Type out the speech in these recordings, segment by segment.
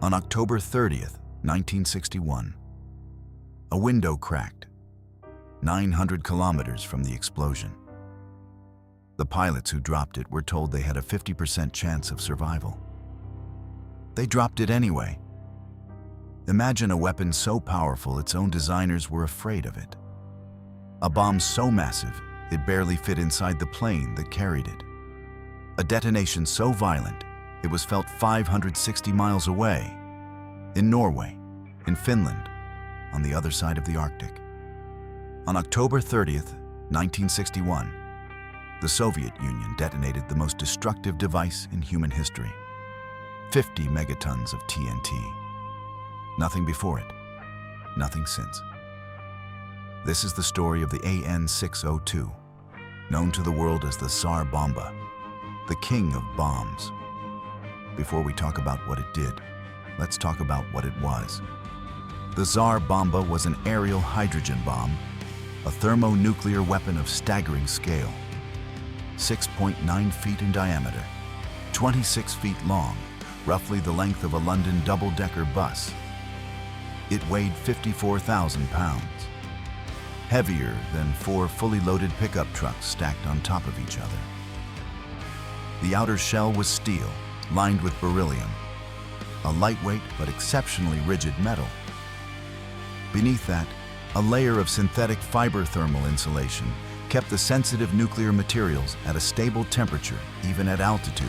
On October 30th, 1961, a window cracked 900 kilometers from the explosion. The pilots who dropped it were told they had a 50% chance of survival. They dropped it anyway. Imagine a weapon so powerful its own designers were afraid of it. A bomb so massive it barely fit inside the plane that carried it. A detonation so violent it was felt 560 miles away, in Norway, in Finland, on the other side of the Arctic. On October 30th, 1961, the Soviet Union detonated the most destructive device in human history. 50 megatons of TNT. Nothing before it, nothing since. This is the story of the AN-602, known to the world as the Tsar Bomba, the king of bombs. Before we talk about what it did, let's talk about what it was. The Tsar Bomba was an aerial hydrogen bomb, a thermonuclear weapon of staggering scale. 6.9 feet in diameter, 26 feet long, roughly the length of a London double-decker bus. It weighed 54,000 pounds, heavier than 4 fully loaded pickup trucks stacked on top of each other. The outer shell was steel, lined with beryllium, a lightweight but exceptionally rigid metal. Beneath that, a layer of synthetic fiber thermal insulation kept the sensitive nuclear materials at a stable temperature even at altitude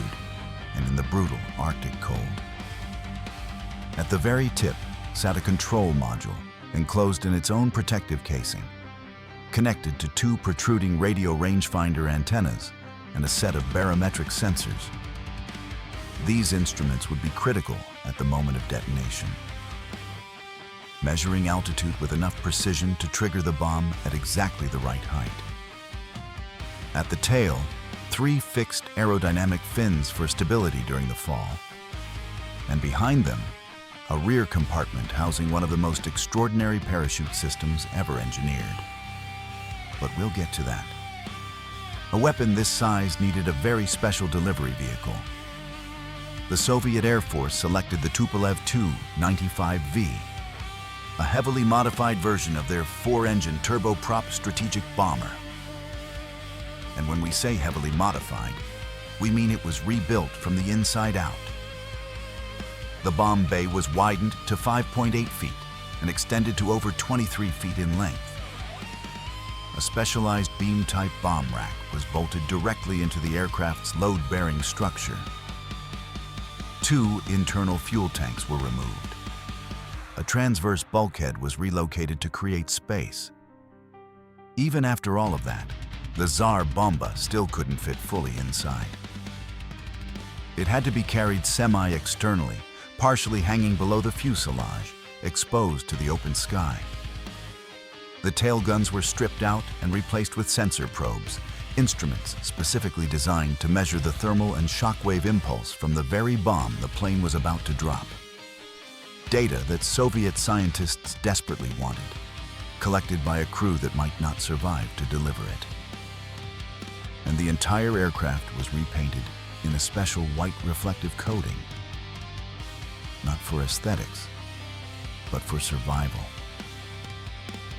and in the brutal Arctic cold. At the very tip sat a control module enclosed in its own protective casing, connected to 2 protruding radio rangefinder antennas and a set of barometric sensors. These instruments would be critical at the moment of detonation, measuring altitude with enough precision to trigger the bomb at exactly the right height. At the tail, 3 fixed aerodynamic fins for stability during the fall, and behind them, a rear compartment housing one of the most extraordinary parachute systems ever engineered. But we'll get to that. A weapon this size needed a very special delivery vehicle. The Soviet Air Force selected the Tupolev Tu-95V, a heavily modified version of their 4-engine turboprop strategic bomber. And when we say heavily modified, we mean it was rebuilt from the inside out. The bomb bay was widened to 5.8 feet and extended to over 23 feet in length. A specialized beam-type bomb rack was bolted directly into the aircraft's load-bearing structure. 2 internal fuel tanks were removed. A transverse bulkhead was relocated to create space. Even after all of that, the Tsar Bomba still couldn't fit fully inside. It had to be carried semi-externally, partially hanging below the fuselage, exposed to the open sky. The tail guns were stripped out and replaced with sensor probes, instruments specifically designed to measure the thermal and shockwave impulse from the very bomb the plane was about to drop. Data that Soviet scientists desperately wanted, collected by a crew that might not survive to deliver it. And the entire aircraft was repainted in a special white reflective coating, not for aesthetics, but for survival.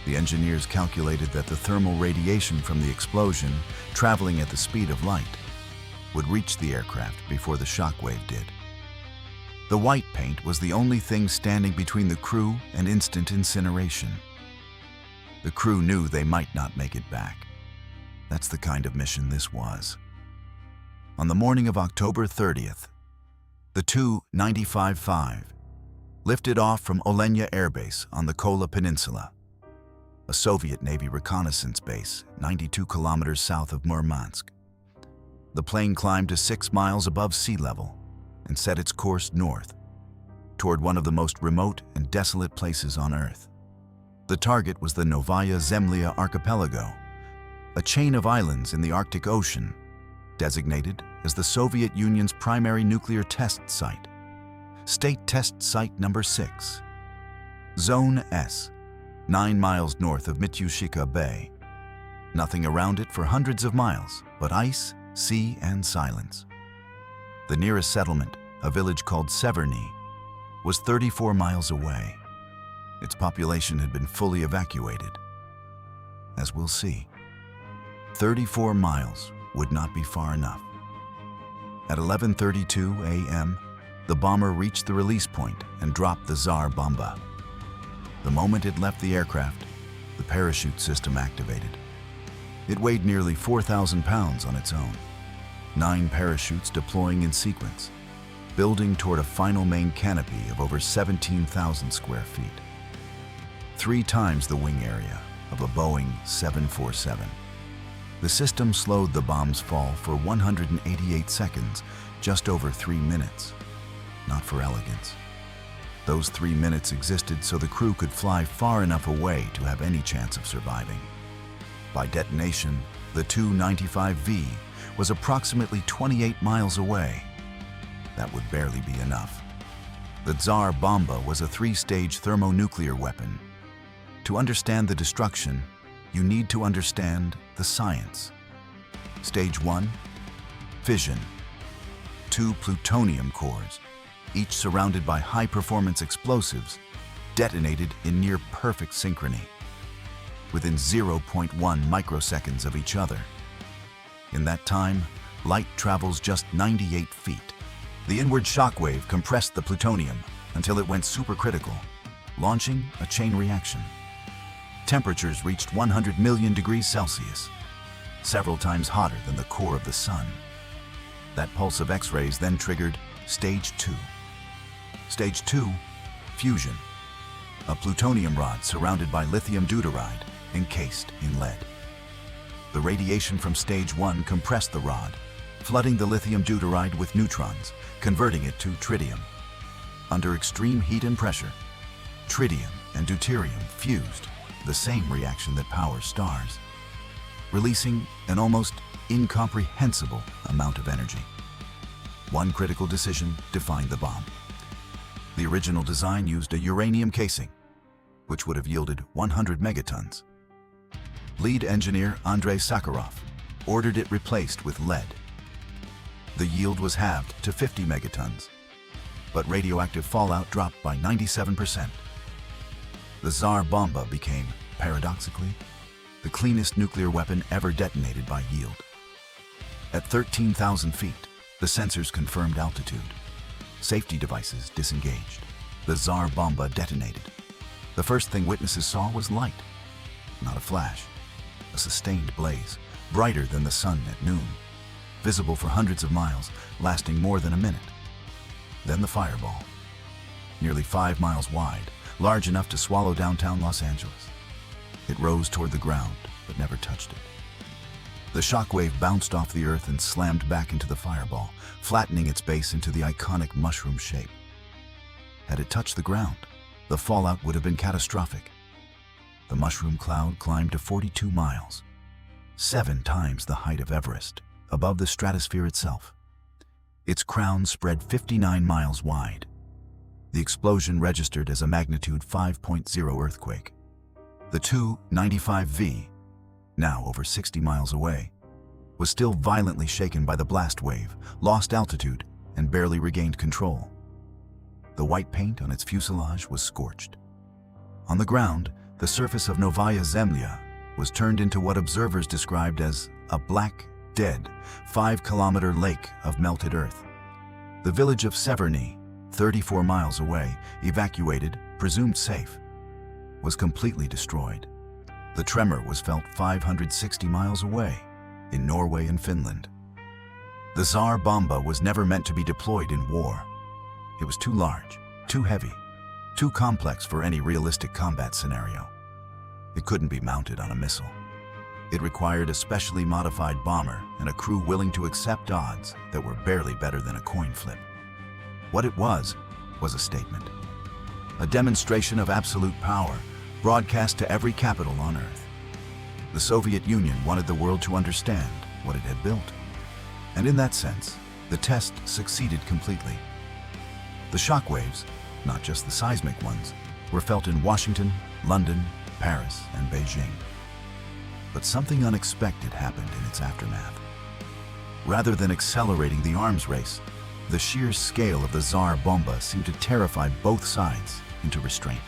The engineers calculated that the thermal radiation from the explosion, traveling at the speed of light, would reach the aircraft before the shockwave did. The white paint was the only thing standing between the crew and instant incineration. The crew knew they might not make it back. That's the kind of mission this was. On the morning of October 30th, the Tu-95V lifted off from Olenya Air Base on the Kola Peninsula, a Soviet Navy reconnaissance base 92 kilometers south of Murmansk. The plane climbed to 6 miles above sea level and set its course north, toward one of the most remote and desolate places on Earth. The target was the Novaya Zemlya archipelago, a chain of islands in the Arctic Ocean, designated as the Soviet Union's primary nuclear test site. State Test Site Number 6. Zone S, 9 miles north of Mityushika Bay. Nothing around it for hundreds of miles, but ice, sea, and silence. The nearest settlement, a village called Severny, was 34 miles away. Its population had been fully evacuated. As we'll see, 34 miles would not be far enough. At 11:32 a.m., the bomber reached the release point and dropped the Tsar Bomba. The moment it left the aircraft, the parachute system activated. It weighed nearly 4,000 pounds on its own, 9 parachutes deploying in sequence, building toward a final main canopy of over 17,000 square feet, 3 times the wing area of a Boeing 747. The system slowed the bomb's fall for 188 seconds, just over 3 minutes. Not for elegance. Those 3 minutes existed so the crew could fly far enough away to have any chance of surviving. By detonation, the Tu-95V was approximately 28 miles away. That would barely be enough. The Tsar Bomba was a 3-stage thermonuclear weapon. To understand the destruction, you need to understand the science. Stage 1, fission. 2 plutonium cores, each surrounded by high-performance explosives, detonated in near-perfect synchrony, within 0.1 microseconds of each other. In that time, light travels just 98 feet. The inward shockwave compressed the plutonium until it went supercritical, launching a chain reaction. Temperatures reached 100 million degrees Celsius, several times hotter than the core of the sun. That pulse of X-rays then triggered Stage 2. Stage 2, fusion. A plutonium rod surrounded by lithium deuteride, encased in lead. The radiation from Stage 1 compressed the rod, flooding the lithium deuteride with neutrons, converting it to tritium. Under extreme heat and pressure, tritium and deuterium fused, the same reaction that powers stars, releasing an almost incomprehensible amount of energy. One critical decision defined the bomb. The original design used a uranium casing, which would have yielded 100 megatons. Lead engineer Andrei Sakharov ordered it replaced with lead. The yield was halved to 50 megatons, but radioactive fallout dropped by 97%. The Tsar Bomba became, paradoxically, the cleanest nuclear weapon ever detonated by yield. At 13,000 feet, the sensors confirmed altitude. Safety devices disengaged. The Tsar Bomba detonated. The first thing witnesses saw was light, not a flash, a sustained blaze, brighter than the sun at noon, visible for hundreds of miles, lasting more than a minute. Then the fireball, nearly 5 miles wide, large enough to swallow downtown Los Angeles. It rose toward the ground, but never touched it. The shockwave bounced off the earth and slammed back into the fireball, flattening its base into the iconic mushroom shape. Had it touched the ground, the fallout would have been catastrophic. The mushroom cloud climbed to 42 miles, 7 times the height of Everest, above the stratosphere itself. Its crown spread 59 miles wide. The explosion registered as a magnitude 5.0 earthquake. The Tu-95V, now over 60 miles away, was still violently shaken by the blast wave, lost altitude, and barely regained control. The white paint on its fuselage was scorched. On the ground, the surface of Novaya Zemlya was turned into what observers described as a black, dead, 5-kilometer lake of melted earth. The village of Severny, 34 miles away, evacuated, presumed safe, was completely destroyed. The tremor was felt 560 miles away, in Norway and Finland. The Tsar Bomba was never meant to be deployed in war. It was too large, too heavy, too complex for any realistic combat scenario. It couldn't be mounted on a missile. It required a specially modified bomber and a crew willing to accept odds that were barely better than a coin flip. What it was a statement. A demonstration of absolute power, broadcast to every capital on Earth. The Soviet Union wanted the world to understand what it had built. And in that sense, the test succeeded completely. The shockwaves, not just the seismic ones, were felt in Washington, London, Paris, and Beijing. But something unexpected happened in its aftermath. Rather than accelerating the arms race, The sheer scale of the Tsar Bomba seemed to terrify both sides into restraint.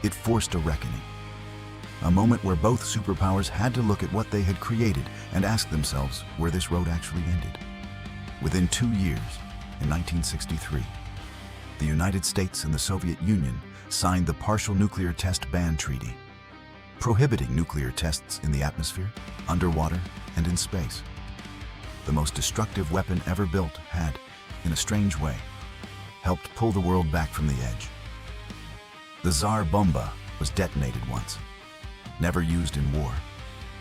It forced a reckoning, a moment where both superpowers had to look at what they had created and ask themselves where this road actually ended. Within 2 years, in 1963, the United States and the Soviet Union signed the Partial Nuclear Test Ban Treaty, prohibiting nuclear tests in the atmosphere, underwater, and in space. The most destructive weapon ever built had, in a strange way, helped pull the world back from the edge. The Tsar Bomba was detonated once, never used in war,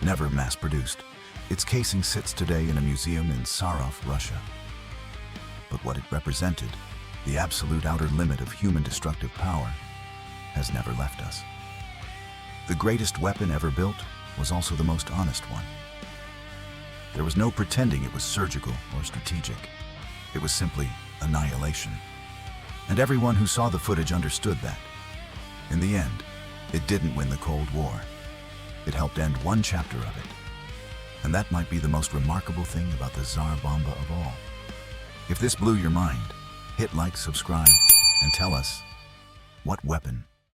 never mass-produced. Its casing sits today in a museum in Sarov, Russia. But what it represented, the absolute outer limit of human destructive power, has never left us. The greatest weapon ever built was also the most honest one. There was no pretending it was surgical or strategic. It was simply annihilation. And everyone who saw the footage understood that. In the end, it didn't win the Cold War. It helped end one chapter of it. And that might be the most remarkable thing about the Tsar Bomba of all. If this blew your mind, hit like, subscribe, and tell us, what weapon